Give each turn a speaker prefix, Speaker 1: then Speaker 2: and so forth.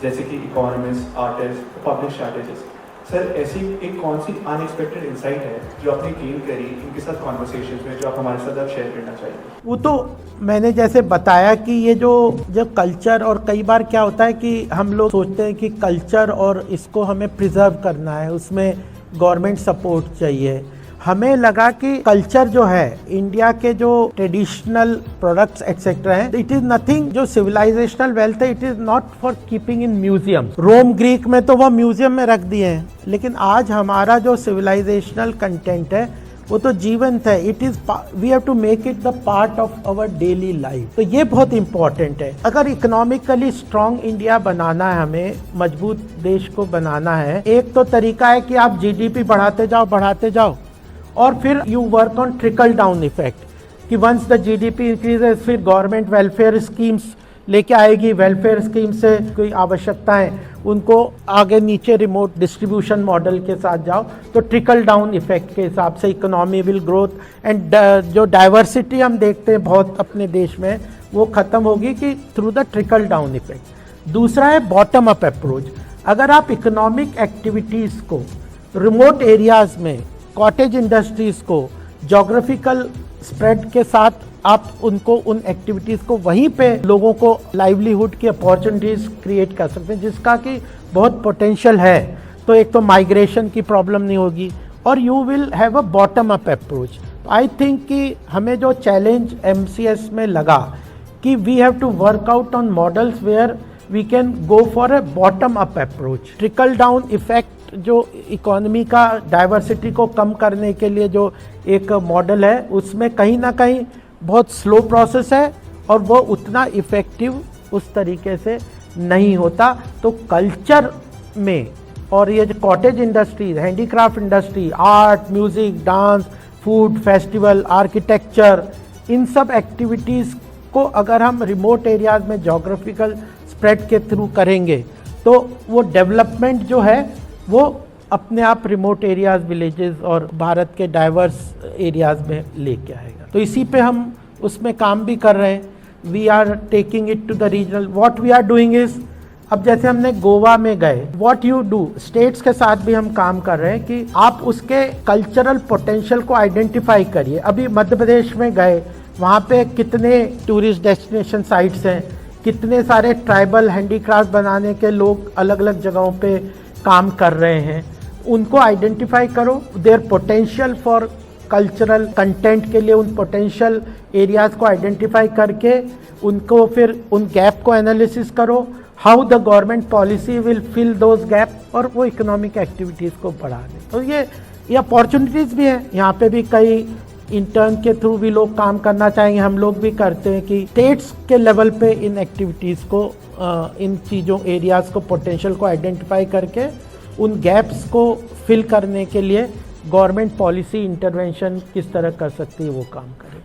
Speaker 1: जैसे कि economist, artist, public strategist. Sir ऐसी एक कौन सी अनएक्सपेक्टेड इंसाइट है जो आपने गेन करी इनके साथ कॉन्वर्सेशंस में, जो आप हमारे साथ आप शेयर करना चाहिए?
Speaker 2: वो तो मैंने जैसे बताया कि ये जो कल्चर, और कई बार क्या होता है कि हम लोग सोचते हैं कि कल्चर और इसको हमें प्रिजर्व करना है, उसमें गवर्नमेंट सपोर्ट चाहिए। हमें लगा कि कल्चर जो है, इंडिया के जो ट्रेडिशनल प्रोडक्ट्स एक्सेट्रा हैं, इट इज नथिंग, जो सिविलाइजेशनल वेल्थ है, it is not for keeping in museum. Rome Greek में तो वह म्यूजियम में रख दिए हैं, लेकिन आज हमारा जो सिविलाइजेशनल कंटेंट है वो तो जीवंत है। It is, we have to make it the part of our daily life. तो ये बहुत इंपॉर्टेंट है। अगर इकोनॉमिकली स्ट्रांग इंडिया बनाना है, हमें मजबूत देश को बनाना है, एक तो तरीका है कि आप जीडीपी बढ़ाते जाओ, और फिर you work on trickle down effect कि वंस द जीडीपी इंक्रीजेस, फिर गवर्नमेंट वेलफेयर स्कीम्स लेके आएगी, वेलफेयर स्कीम से कोई आवश्यकता है उनको आगे नीचे रिमोट डिस्ट्रीब्यूशन मॉडल के साथ जाओ, तो ट्रिकल डाउन इफेक्ट के हिसाब से इकोनॉमी विल ग्रोथ। एंड जो डाइवर्सिटी हम देखते हैं बहुत अपने देश में, वो खत्म होगी कि through the trickle down effect. दूसरा है बॉटम अप अप्रोच। अगर आप इकोनॉमिक एक्टिविटीज़ को रिमोट एरियाज में, कॉटेज इंडस्ट्रीज को जोग्राफिकल स्प्रेड के साथ आप उनको, उन एक्टिविटीज़ को वहीं पे लोगों को लाइवलीहुड की अपॉर्चुनिटीज़ क्रिएट कर सकते हैं, जिसका कि बहुत पोटेंशियल है। तो एक तो माइग्रेशन की प्रॉब्लम नहीं होगी, और you will have a bottom up approach. I think कि हमें जो चैलेंज MCS में लगा कि we have to work out on models where we can go for a bottom up approach. Trickle down effect जो इकोनॉमी का diversity को कम करने के लिए जो एक मॉडल है, उसमें कहीं ना कहीं बहुत स्लो प्रोसेस है और वो उतना इफ़ेक्टिव उस तरीके से नहीं होता। तो कल्चर में, और ये जो cottage industries, handicraft industry, art, music, dance, food, festival, architecture, इन सब एक्टिविटीज़ को अगर हम रिमोट एरियाज़ में जोग्राफिकल स्प्रेड के थ्रू करेंगे, तो वो डेवलपमेंट जो है वो अपने आप रिमोट एरियाज़, विलेजेस और भारत के डाइवर्स एरियाज़ में लेके आएगा। तो इसी पे हम उसमें काम भी कर रहे हैं। We are taking it to the regional. What we are doing is, अब जैसे हमने गोवा में गए, व्हाट यू डू, स्टेट्स के साथ भी हम काम कर रहे हैं कि आप उसके कल्चरल पोटेंशियल को आइडेंटिफाई करिए। अभी मध्य प्रदेश में गए, वहाँ पे कितने टूरिस्ट डेस्टिनेशन साइट्स हैं, कितने सारे ट्राइबल हैंडीक्राफ्ट बनाने के लोग अलग अलग जगहों पे काम कर रहे हैं, उनको आइडेंटिफाई करो, their potential for cultural content के लिए उन पोटेंशियल एरियाज़ को आइडेंटिफाई करके उनको फिर उन गैप को एनालिसिस करो, how the government policy will fill those gap, और वो इकोनॉमिक एक्टिविटीज़ को बढ़ा दें। तो ये अपॉर्चुनिटीज़ भी हैं। यहाँ पे भी कई इंटर्न के थ्रू भी लोग काम करना चाहेंगे, हम लोग भी करते हैं कि स्टेट्स के लेवल पे इन एक्टिविटीज़ को, इन चीज़ों, एरियाज़ को, पोटेंशियल को आइडेंटिफाई करके उन गैप्स को फिल करने के लिए गवर्नमेंट पॉलिसी इंटरवेंशन किस तरह कर सकती है, वो काम करें।